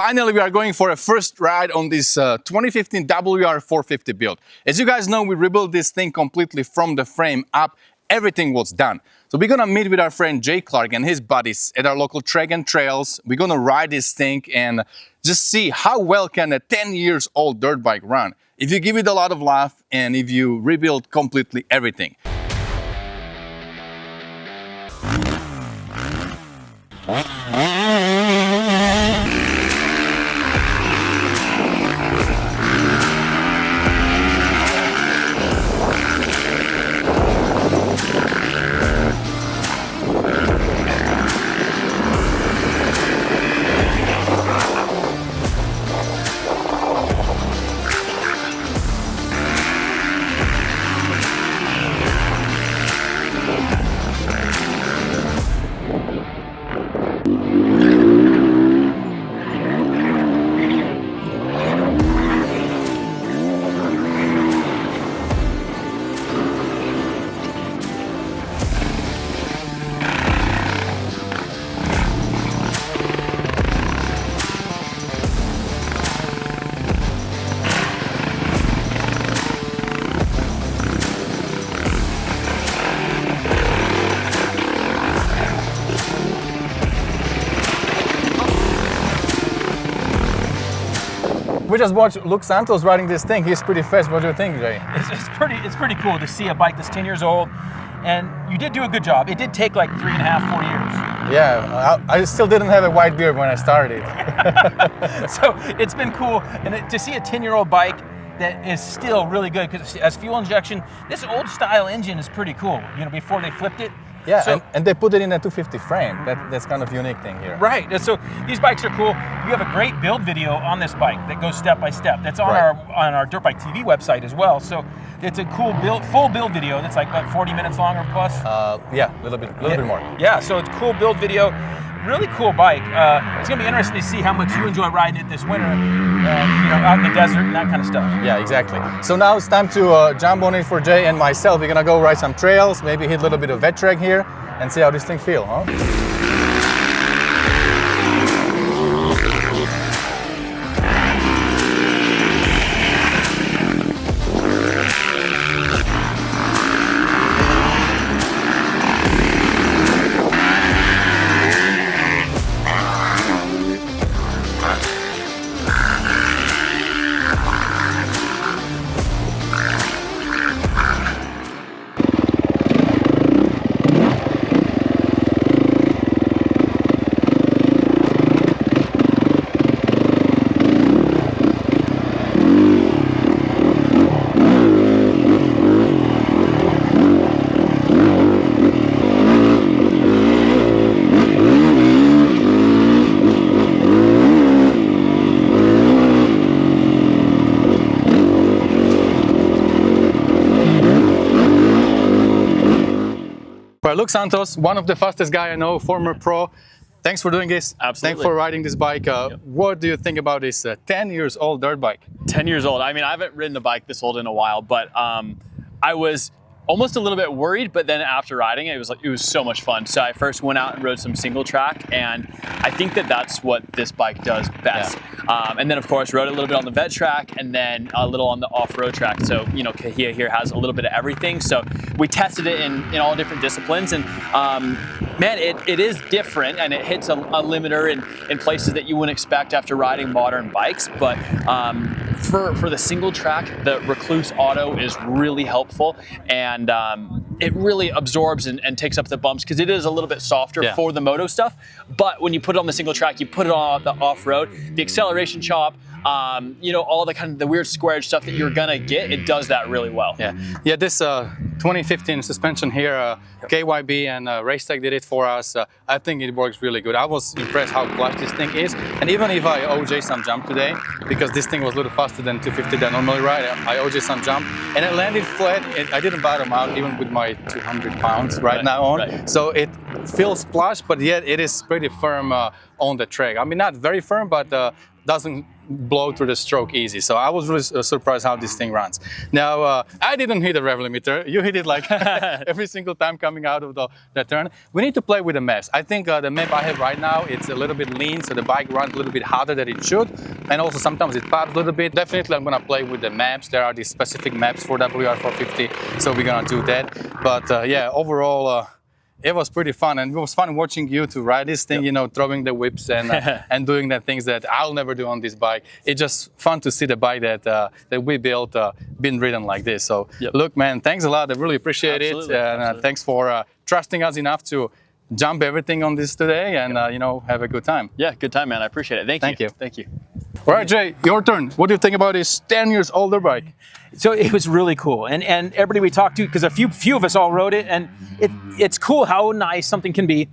Finally, we are going for a first ride on this 2015 WR450 build. As you guys know, we rebuilt this thing completely from the frame up. Everything was done. So we're gonna meet with our friend Jay Clark and his buddies at our local track and trails. We're gonna ride this thing and just see how well can a 10 years old dirt bike run if you give it a lot of love and if you rebuild completely everything. We just watched Luc Santos riding this thing. He's pretty fast. What do you think, Jay? It's pretty cool to see a bike that's 10 years old, and you did do a good job. It did take like 3.5, 4 years. Yeah, I still didn't have a white beard when I started. So it's been cool, and to see a 10-year-old bike that is still really good, because as fuel injection, this old style engine is pretty cool. You know, before they flipped it. Yeah, so, and they put it in a 250 frame. That's kind of unique thing here. Right. So these bikes are cool. We have a great build video on this bike that goes step by step. That's on our Dirt Bike TV website as well. So it's a cool full build video that's like what, 40 minutes long or plus. Yeah, a little bit more. Yeah. So it's a cool build video. Really cool bike. It's gonna be interesting to see how much you enjoy riding it this winter, you know, out in the desert and that kind of stuff. Yeah, exactly. So now it's time to jump on it for Jay and myself. We're gonna go ride some trails, maybe hit a little bit of wet track here, and see how this thing feels, huh? Luc Santos, one of the fastest guy I know, former pro. Thanks for doing this. Absolutely. Thanks for riding this bike. What do you think about this 10 years old dirt bike? 10 years old. I mean, I haven't ridden a bike this old in a while, but I was almost a little bit worried, but then after riding it, it was so much fun. So I first went out and rode some single track, and I think that's what this bike does best. Yeah. And then of course rode a little bit on the vet track and then a little on the off-road track. So, you know, Kahia here has a little bit of everything. So we tested it in all different disciplines, and man, it is different, and it hits a limiter in places that you wouldn't expect after riding modern bikes. But for the single track, the Recluse Auto is really helpful, and it really absorbs and takes up the bumps because it is a little bit softer for the moto stuff. But when you put it on the single track, you put it on the off-road, the acceleration chop, you know, all the kind of the weird square edge stuff that you're gonna get, it does that really well. Yeah, this 2015 suspension here, KYB and Racetech did it for us. I think it works really good. I was impressed how clutch this thing is, and even if I OJ some jump today, because this thing was a little faster than 250 that I normally ride, I OJ some jump, and it landed flat. I didn't bottom out even with my 200 pounds right now on. So it feels plush, but yet it is pretty firm on the track. I mean, not very firm, but doesn't blow through the stroke easy. So I was really surprised how this thing runs. Now, I didn't hit the rev limiter. You hit it like every single time coming out of the turn. We need to play with the maps. I think the map I have right now, it's a little bit lean, so the bike runs a little bit harder than it should. And also sometimes it pops a little bit. Definitely I'm gonna play with the maps. There are these specific maps for WR450, so we're gonna do that. But yeah, overall, it was pretty fun, and it was fun watching you to ride this thing, you know, throwing the whips and and doing the things that I'll never do on this bike. It's just fun to see the bike that we built being ridden like this. So look, man, thanks a lot. I really appreciate Absolutely. it, and thanks for trusting us enough to jump everything on this today, and you know, have a good time. Yeah, good time, man. I appreciate it. Thank you. Thank you. All right, Jay, your turn. What do you think about this 10 years older bike? So it was really cool, and everybody we talked to, because a few of us all rode it, and it's cool how nice something can be.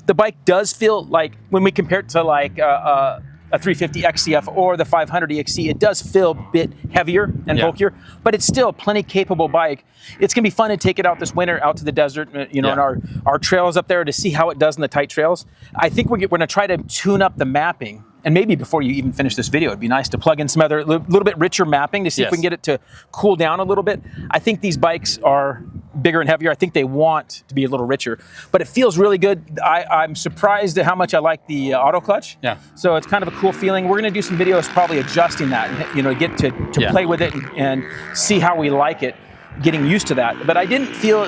The bike does feel like, when we compare it to like a 350 XCF or the 500 EXC, it does feel a bit heavier and bulkier, but it's still a plenty capable bike. It's gonna be fun to take it out this winter, out to the desert, you know, and our trails up there, to see how it does in the tight trails. I think we're gonna try to tune up the mapping. And maybe before you even finish this video, it'd be nice to plug in some other little bit richer mapping to see if we can get it to cool down a little bit. I think these bikes are bigger and heavier. I think they want to be a little richer, but it feels really good. I'm surprised at how much I like the auto clutch. Yeah. So it's kind of a cool feeling. We're gonna do some videos probably adjusting that, and, you know, get to play with it and see how we like it, getting used to that. But I didn't feel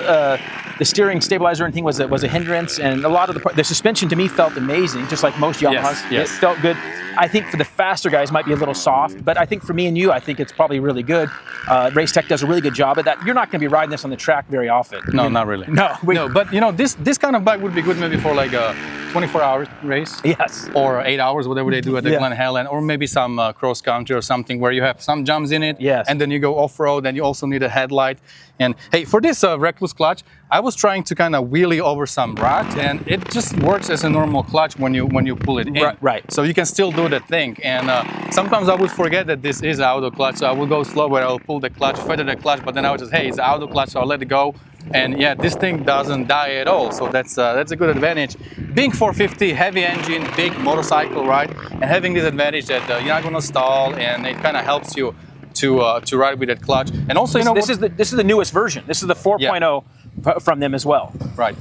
the steering stabilizer or anything was a hindrance, and a lot of the suspension to me felt amazing, just like most Yamahas. It felt good. I think for the faster guys might be a little soft, but I think for me and you, I think it's probably really good. Race Tech does a really good job at that. You're not going to be riding this on the track very often. No, not really. No, no, but you know, this kind of bike would be good maybe for like a 24-hour race. Yes. Or 8 hours, whatever they do at the Glen Helen, or maybe some cross country or something where you have some jumps in it. Yes. And then you go off-road, and you also need a headlight. And hey, for this reckless clutch, I was trying to kind of wheelie over some rock, and it just works as a normal clutch when you pull it in. Right. So you can still do the thing. And sometimes I would forget that this is auto clutch, so I would go slow where I'll pull the clutch, feather the clutch, but then I would just, hey, it's auto clutch, so I'll let it go. And yeah, this thing doesn't die at all, so that's a good advantage. Being 450, heavy engine, big motorcycle, right? And having this advantage that you're not gonna stall, and it kind of helps you to ride with that clutch. And also, you know, this is the newest version. This is the 4.0 from them as well. Right.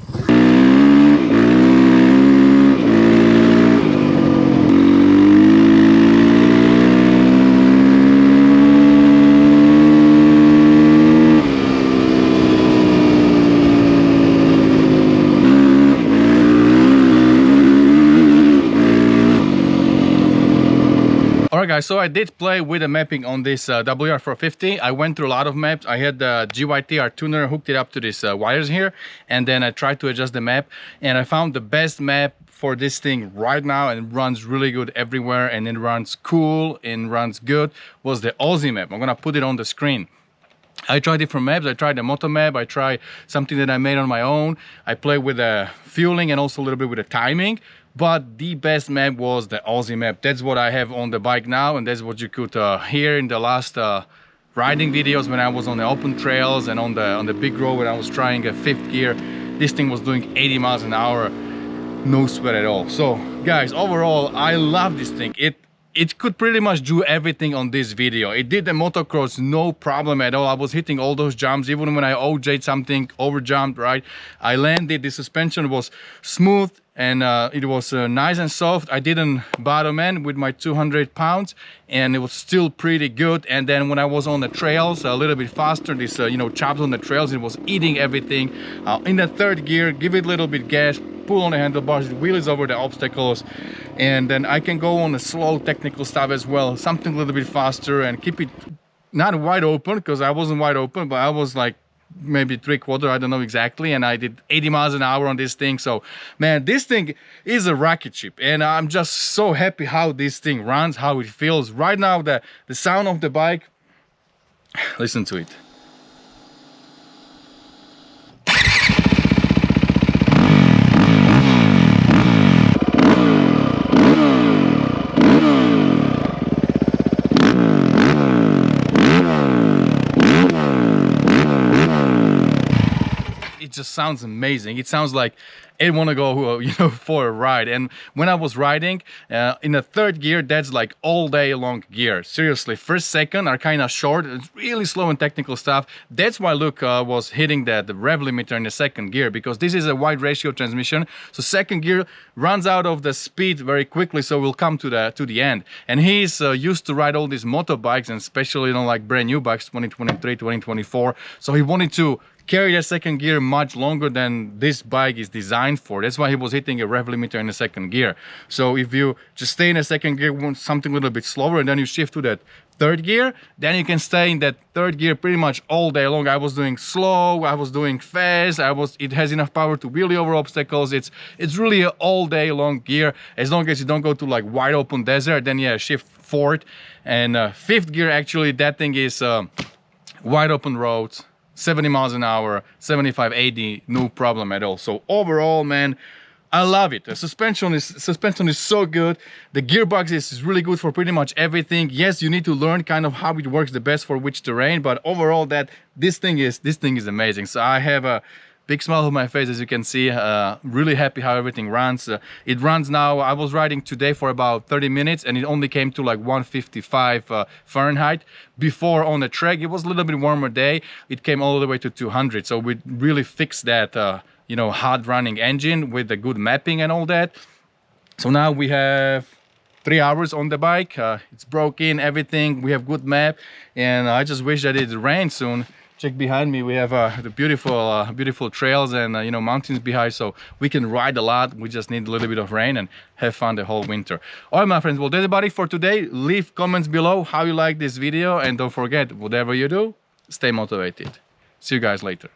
Alright guys, so I did play with the mapping on this WR450. I went through a lot of maps. I had the GYTR tuner, hooked it up to these wires here, and then I tried to adjust the map, and I found the best map for this thing right now, and it runs really good everywhere, and it runs cool and runs good, was the Aussie map. I'm gonna put it on the screen. I tried different maps. I tried the moto map. I tried something that I made on my own. I played with the fueling and also a little bit with the timing. But the best map was the Aussie map. That's what I have on the bike now, and that's what you could hear in the last riding videos when I was on the open trails and on the big road when I was trying a 5th gear. This thing was doing 80 miles an hour, no sweat at all. So guys, overall, I love this thing. It could pretty much do everything on this video. It did the motocross no problem at all. I was hitting all those jumps, even when I OJ'd something, over jumped, right? I landed, the suspension was smooth, and it was nice and soft. I didn't bottom end with my 200 pounds, and it was still pretty good. And then when I was on the trails a little bit faster, this you know, chops on the trails, it was eating everything. In the 3rd gear, give it a little bit gas, pull on the handlebars, it wheels over the obstacles, and then I can go on the slow technical stuff as well, something a little bit faster, and keep it not wide open, because I wasn't wide open, but I was like maybe 3/4, I don't know exactly, and I did 80 miles an hour on this thing. So man, this thing is a rocket ship, and I'm just so happy how this thing runs, how it feels right now. The sound of the bike, listen to it. It just sounds amazing. It sounds like and want to go, you know, for a ride. And when I was riding in a third gear, that's like all day long gear. Seriously, first, second are kind of short. It's really slow and technical stuff. That's why Luc was hitting the rev limiter in the second gear, because this is a wide ratio transmission. So second gear runs out of the speed very quickly, so we'll come to the end. And he's used to ride all these motorbikes, and especially, you know, like brand new bikes, 2023, 2024. So he wanted to carry the second gear much longer than this bike is designed for. That's why he was hitting a rev limiter in the second gear. So if you just stay in the second gear, want something a little bit slower, and then you shift to that third gear, then you can stay in that third gear pretty much all day long. I was doing slow, I was doing fast, it has enough power to wheelie over obstacles. It's really an all day long gear. As long as you don't go to like wide open desert, then yeah, shift fourth. And fifth gear, actually, that thing is wide open roads, 70 miles an hour, 75, 80, no problem at all. So overall, man, I love it. The suspension is so good. The gearbox is really good for pretty much everything. Yes, you need to learn kind of how it works the best for which terrain, but overall, this thing is amazing. So I have a big smile on my face, as you can see. Really happy how everything runs. It runs now. I was riding today for about 30 minutes, and it only came to like 155 Fahrenheit. Before on the track, it was a little bit warmer day. It came all the way to 200. So we really fixed that, you know, hard running engine with the good mapping and all that. So now we have 3 hours on the bike. It's broken, everything. We have good map, and I just wish that it rained soon. Check behind me, we have the beautiful trails and you know, mountains behind, so we can ride a lot. We just need a little bit of rain and have fun the whole winter. All right, my friends, well, that's about it for today. Leave comments below how you like this video, and don't forget, whatever you do, stay motivated. See you guys later.